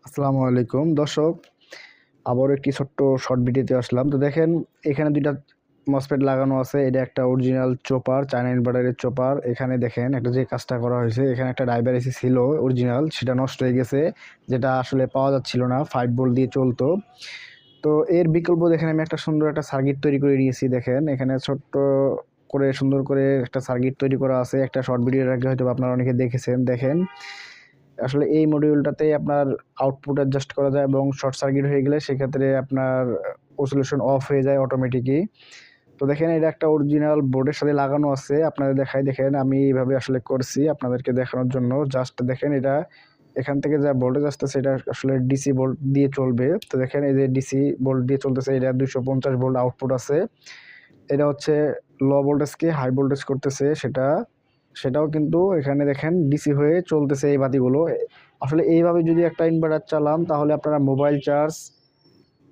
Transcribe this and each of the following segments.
আসসালামু আলাইকুম দর্শক, আবারও একটি ছোট্ট শর্ট ভিডিওতে আসলাম। তো দেখেন, এখানে দুইটা মসফেট লাগানো আছে। এটা একটা অরিজিনাল চপার, চায়না ইনভার্টারের চপার। এখানে দেখেন একটা যে কাজটা করা হয়েছে, এখানে একটা ড্রাইভার এসি ছিল অরিজিনাল, সেটা নষ্ট হয়ে গেছে, যেটা আসলে পাওয়া যাচ্ছিল না, 5 ভোল্ট দিয়ে চলতো। তো এর বিকল্প দেখেন আমি একটা সুন্দর একটা সার্কিট তৈরি করে নিয়েছি। দেখেন এখানে ছোট্ট করে সুন্দর করে একটা সার্কিট তৈরি করা আছে। একটা শর্ট ভিডিওর আগে হয়তো আপনারা অনেকে দেখেছেন। দেখেন আসলে এই মডিউলটাতে আপনার আউটপুট অ্যাডজাস্ট করা যায় এবং শর্ট সার্কিট হয়ে গেলে সেক্ষেত্রে আপনার অসিলেশন অফ হয়ে যায় অটোমেটিকই। তো দেখেন এটা একটা অরিজিনাল বোর্ডের সাথে লাগানো আছে। আপনাদের দেখাই, দেখেন আমি এইভাবে আসলে করছি আপনাদেরকে দেখানোর জন্য। জাস্ট দেখেন এটা এখান থেকে যা ভোল্টেজ আসতেছে এটা আসলে ডিসি ভোল্ট দিয়ে চলবে। তো দেখেন এই যে ডিসি ভোল্ট দিয়ে চলতেছে, এটা 250 ভোল্ট আউটপুট আছে। এটা হচ্ছে লো ভোল্টেজকে হাই ভোল্টেজ করতেছে, সেটাও কিন্তু এখানে দেখেন ডিসি হয়ে চলতেছে এই বাতিগুলো। আসলে এইভাবে যদি একটা ইনভার্টার চালান তাহলে আপনারা মোবাইল চার্জ,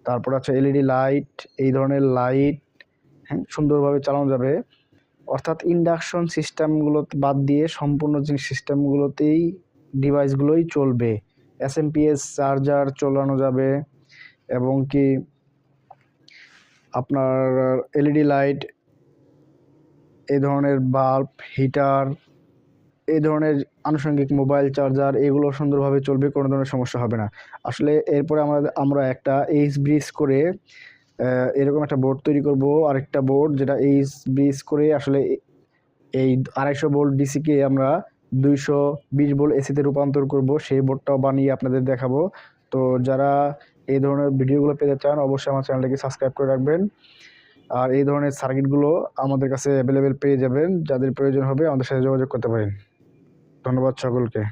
তারপর হচ্ছে এলইডি লাইট, এই ধরনের লাইট হ্যাঁ সুন্দরভাবে চালানো যাবে। অর্থাৎ ইন্ডাকশন সিস্টেমগুলো বাদ দিয়ে সম্পূর্ণ যে সিস্টেমগুলোতেই ডিভাইসগুলোই চলবে। এসএমপিএস চার্জার চালানো যাবে এবং কি আপনার এলইডি লাইট, এই ধরনের বাল্ব, হিটার, এই ধরনের আনুষঙ্গিক মোবাইল চার্জার, এগুলো সুন্দরভাবে চলবে, কোনো ধরনের সমস্যা হবে না। আসলে এরপরে আমরা একটা এইচ ব্রিজ করে এরকম একটা বোর্ড তৈরি করব, আরেকটা বোর্ড যেটা এইচ ব্রিজ করে আসলে এই 250 ভোল্ট ডিসিকে আমরা 220 ভোল্ট এসিতে রূপান্তর করব। সেই বোর্ডটাও বানিয়ে আপনাদের দেখাবো। তো যারা এই ধরনের ভিডিওগুলো পেতে চান অবশ্যই আমার চ্যানেলটাকে সাবস্ক্রাইব করে রাখবেন। আর এই ধরনের সার্কিটগুলো আমাদের কাছে অ্যাভেলেবেল পেয়ে যাবেন। যাদের প্রয়োজন হবে আমাদের সাথে যোগাযোগ করতে পারেন। ধন্যবাদ সকলকে।